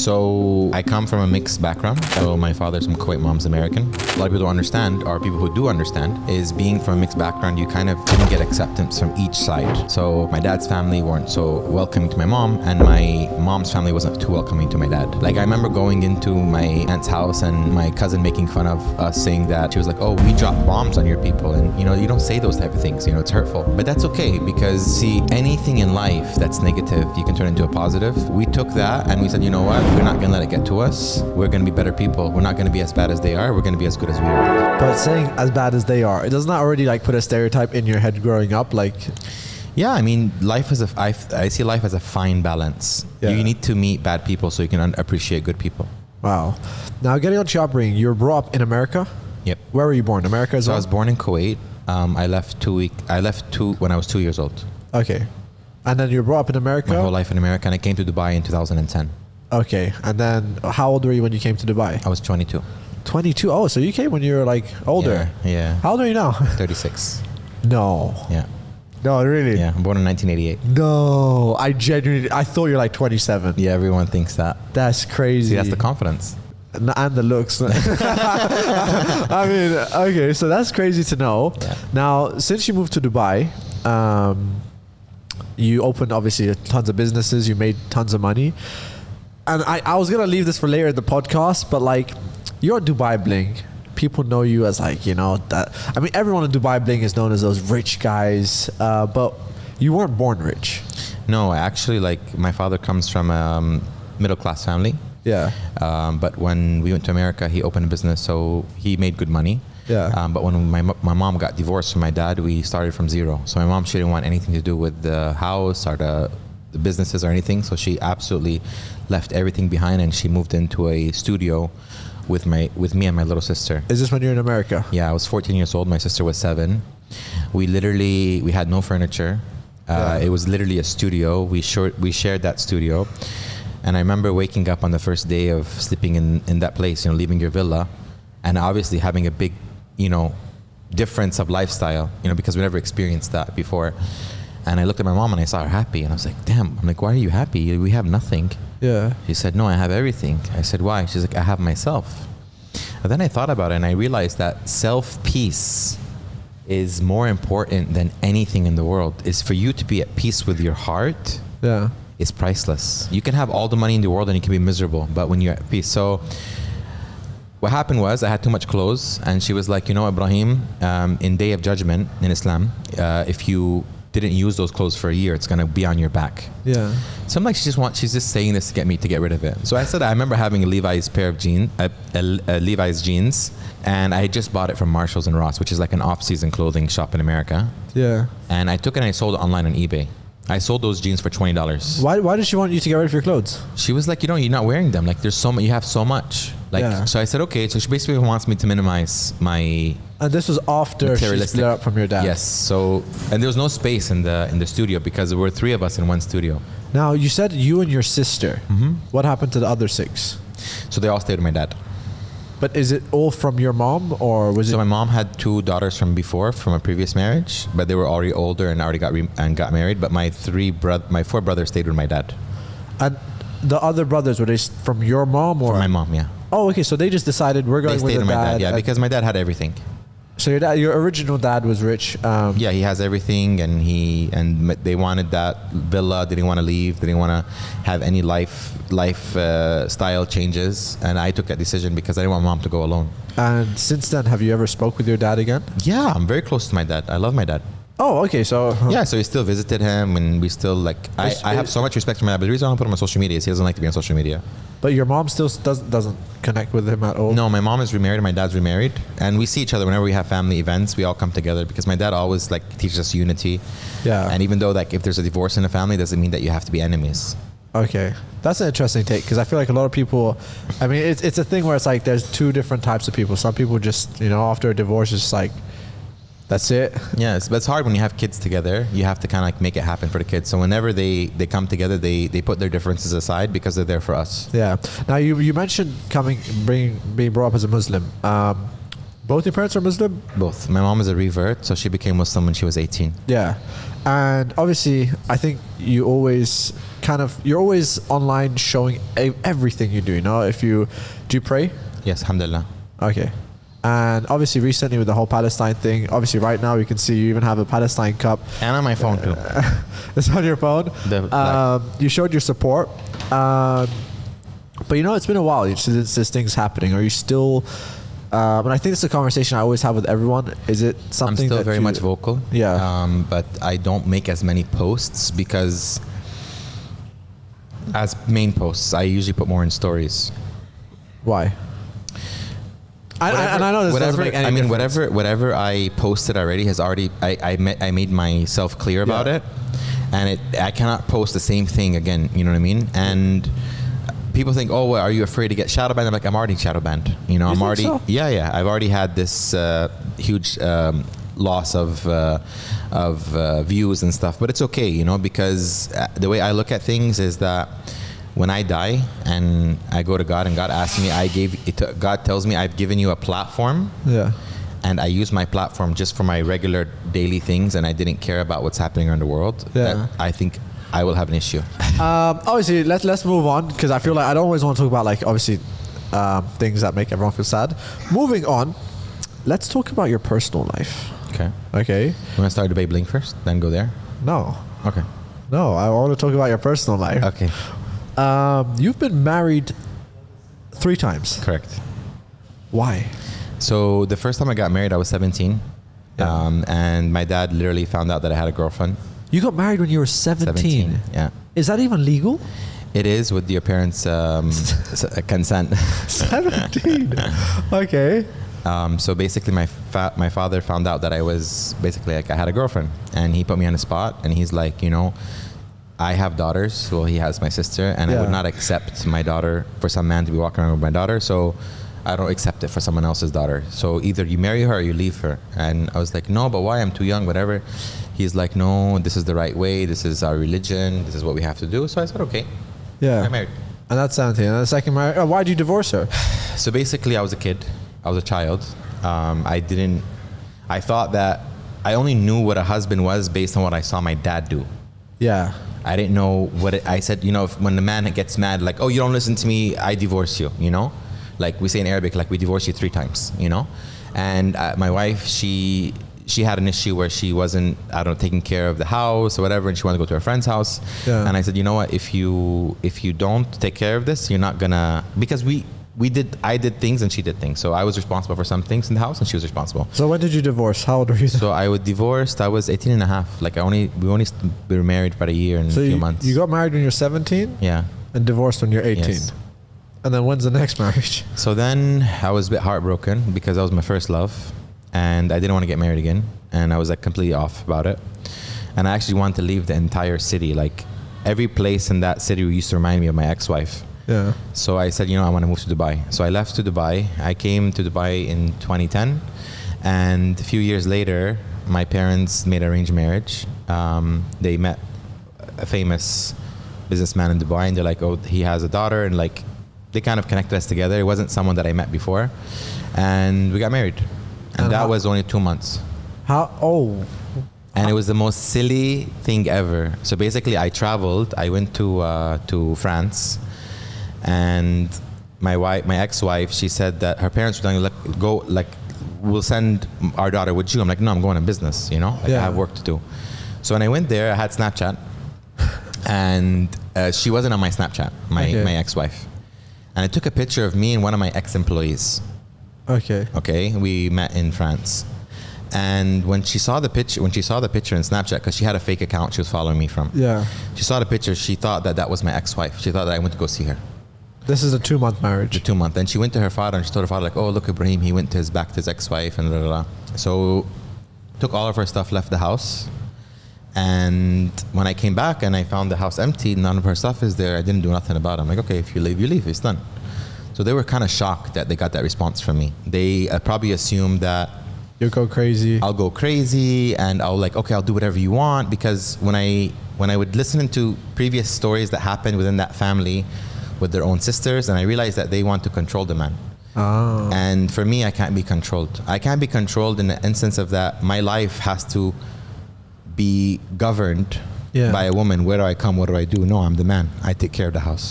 So I come from a mixed background. So my father's from Kuwait, mom's American. A lot of people don't understand, or people who do understand, is being from a mixed background, you kind of didn't get acceptance from each side. So my dad's family weren't so welcoming to my mom, and my mom's family wasn't too welcoming to my dad. Like I remember going into my aunt's house and my cousin making fun of us, saying that she was like, oh, we drop bombs on your people, and you don't say those type of things, it's hurtful. But that's okay, because see, anything in life that's negative, you can turn into a positive. We took that and we said, you know what, we're not gonna let it get to us. We're gonna be better people. We're not gonna be as bad as they are. We're gonna be as good as we are. But saying as bad as they are, it does not already like put a stereotype in your head growing up, like. Yeah, I mean, life is I see life as a fine balance. Yeah. You need to meet bad people so you can appreciate good people. Wow. Now getting on to your upbringing, you were brought up in America? Yep. Where were you born? America as well? I was born in Kuwait. I left when I was 2 years old. Okay. And then you were brought up in America? My whole life in America, and I came to Dubai in 2010. Okay. And then how old were you when you came to Dubai? I was 22. 22? Oh, so you came when you were like older. Yeah. How old are you now? 36. No. Yeah. No, really? Yeah, I'm born in 1988. No, I thought you're like 27. Yeah, everyone thinks that. That's crazy. See, that's the confidence. And the looks. I mean, okay, so that's crazy to know. Yeah. Now, since you moved to Dubai, you opened obviously tons of businesses, you made tons of money. And I was going to leave this for later in the podcast, but like, you're Dubai Bling. People know you as like, that. I mean, everyone in Dubai Bling is known as those rich guys, but you weren't born rich. No, actually, like my father comes from a middle class family. Yeah. But when we went to America, he opened a business, so he made good money. Yeah. But when my mom got divorced from my dad, we started from zero. So my mom, she didn't want anything to do with the house or the businesses or anything. So she absolutely left everything behind, and she moved into a studio with me and my little sister. Is this when you're in America? Yeah, I was 14 years old. My sister was 7. We had no furniture. It was literally a studio. We shared that studio. And I remember waking up on the first day of sleeping in that place, leaving your villa, and obviously having a big, difference of lifestyle, because we never experienced that before. And I looked at my mom and I saw her happy, and I was like, damn, I'm like, why are you happy? We have nothing. Yeah. She said, no, I have everything. I said, why? She's like, I have myself. And then I thought about it, and I realized that self-peace is more important than anything in the world. Is for you to be at peace with your heart. Yeah. Is priceless. You can have all the money in the world and you can be miserable, but when you're at peace. So what happened was I had too much clothes, and she was like, Ebraheem, in Day of Judgment in Islam, if you didn't use those clothes for a year, it's gonna be on your back. Yeah. So I'm like, she's just saying this to get me to get rid of it. So I said, I remember having a Levi's pair of jeans, Levi's jeans, and I had just bought it from Marshalls and Ross, which is like an off-season clothing shop in America. Yeah. And I took it and I sold it online on eBay. I sold those jeans for $20. Why did she want you to get rid of your clothes? She was like, you're not wearing them. Like, there's so much. You have so much. Like, yeah. So I said, okay. So she basically wants me to minimize my. And this was after she split up from your dad. Yes. So, and there was no space in the studio because there were 3 of us in one studio. Now you said you and your sister. Mm-hmm. What happened to the other 6? So they all stayed with my dad. But is it all from your mom, or was it? So my mom had 2 daughters from a previous marriage, but they were already older and already got married. But my 4 brothers stayed with my dad. And the other brothers, were they from your mom or? From my mom, yeah. Oh, okay. So they just decided we're going with the my dad. Yeah, because my dad had everything. So your original dad was rich. Yeah, he has everything, and they wanted that villa. They didn't want to leave. They didn't want to have any lifestyle changes. And I took that decision because I didn't want mom to go alone. And since then, have you ever spoke with your dad again? Yeah, I'm very close to my dad. I love my dad. Oh, okay. So yeah, so we still visited him, and we still I have so much respect for my dad. But the reason I don't put him on social media is he doesn't like to be on social media. But your mom still doesn't connect with him at all? No, my mom is remarried and my dad's remarried. And we see each other whenever we have family events. We all come together because my dad always teaches us unity. Yeah. And even though if there's a divorce in the family, doesn't mean that you have to be enemies. Okay. That's an interesting take, because I feel like a lot of people, I mean, it's a thing where it's like there's 2 different types of people. Some people just, after a divorce, it's like, that's it. Yes, but it's hard when you have kids together. You have to kind of make it happen for the kids. So whenever they come together, they put their differences aside because they're there for us. Yeah. Now you mentioned being brought up as a Muslim. Both your parents are Muslim? Both. My mom is a revert, so she became Muslim when she was 18. Yeah. And obviously, I think you always kind of, you're always online showing everything you do, you know? Do you pray? Yes, alhamdulillah. Okay. And obviously recently with the whole Palestine thing, obviously right now we can see you even have a Palestine cup. And on my phone too. It's on your phone. You showed your support. But you know, it's been a while since this thing's happening. Are you still... but I think it's a conversation I always have with everyone. Is it something I'm still that very much vocal. Yeah. But I don't make as many posts because as main posts, I usually put more in stories. Why? And I know this doesn't make any difference. Whatever I posted already has already, I made myself clear about it. And I cannot post the same thing again. You know what I mean? And people think, oh, well, are you afraid to get shadow banned? I'm like, I'm already shadow banned. You know, yeah. I've already had this huge loss of views and stuff, but it's okay, you know, because the way I look at things is that when I die and I go to God and God asks me, God tells me I've given you a platform. Yeah. And I use my platform just for my regular daily things, and I didn't care about what's happening around the world. Yeah. That I think I will have an issue. Obviously, let's move on, because I feel like I don't always want to talk about, like, obviously things that make everyone feel sad. Moving on, let's talk about your personal life. Okay. You want to start debating first, then go there? No. Okay. No, I want to talk about your personal life. Okay. You've been married 3 times. Correct. Why? So the first time I got married, I was 17. Yeah. And my dad literally found out that I had a girlfriend. You got married when you were 17? Yeah. Is that even legal? It is, with your parents' consent. 17? Okay. So basically my father found out that I was basically, like, I had a girlfriend, and he put me on the spot, and he's like, you know, I have daughters. Well, he has my sister, and I would not accept my daughter for some man to be walking around with my daughter. So I don't accept it for someone else's daughter. So either you marry her or you leave her. And I was like, no, but why? I'm too young, whatever. He's like, no, this is the right way. This is our religion. This is what we have to do. So I said, okay. Yeah. I married. And that's 17. And the second marriage, why did you divorce her? So basically I was a kid. I was a child. I thought that I only knew what a husband was based on what I saw my dad do. Yeah. I didn't know I said, you know, when the man gets mad, like, oh, you don't listen to me, I divorce you, you know? Like we say in Arabic, like, we divorce you 3 times, you know? And my wife, she had an issue where she wasn't, I don't know, taking care of the house or whatever, and she wanted to go to her friend's house. Yeah. And I said, you know what, if you don't take care of this, you're not gonna, because I did things and she did things. So I was responsible for some things in the house and she was responsible. So when did you divorce? How old were you? So I was divorced, I was 18 and a half. Like we were married for a year and a few months. You got married when you're 17? Yeah. And divorced when you're 18? Yes. And then when's the next marriage? So then I was a bit heartbroken because that was my first love and I didn't want to get married again. And I was like completely off about it. And I actually wanted to leave the entire city. Like every place in that city used to remind me of my ex-wife. Yeah. So I said, you know, I want to move to Dubai. So I left to Dubai. I came to Dubai in 2010. And a few years later, my parents made an arranged marriage. They met a famous businessman in Dubai and they're like, oh, he has a daughter, and like, they kind of connected us together. It wasn't someone that I met before. And we got married. And that was only 2 months. And it was the most silly thing ever. So basically I traveled, I went to France, and my ex-wife, she said that her parents were going to go, like, we'll send our daughter with you. I'm like, no, I'm going on business, you know? Like, I have work to do. So when I went there, I had Snapchat, and she wasn't on my Snapchat, my ex-wife. And I took a picture of me and one of my ex-employees. Okay, we met in France. And when she saw the picture in Snapchat, because she had a fake account she was following me from. Yeah. She saw the picture, she thought that was my ex-wife. She thought that I went to go see her. This is a 2-month marriage. The 2-month. And she went to her father and she told her father, like, oh, look, Ebraheem, he went back to his ex-wife and blah, blah, blah. So took all of her stuff, left the house. And when I came back and I found the house empty, none of her stuff is there, I didn't do nothing about it. I'm like, okay, if you leave, you leave. It's done. So they were kind of shocked that they got that response from me. They probably assumed that you'll go crazy. I'll go crazy and I'll like, okay, I'll do whatever you want. Because when I would listen to previous stories that happened within that family with their own sisters, and I realized that they want to control the man. Oh. And for me, I can't be controlled. I can't be controlled in the instance of that my life has to be governed Yeah. by a woman. Where do I come? What do I do? No, I'm the man. I take care of the house.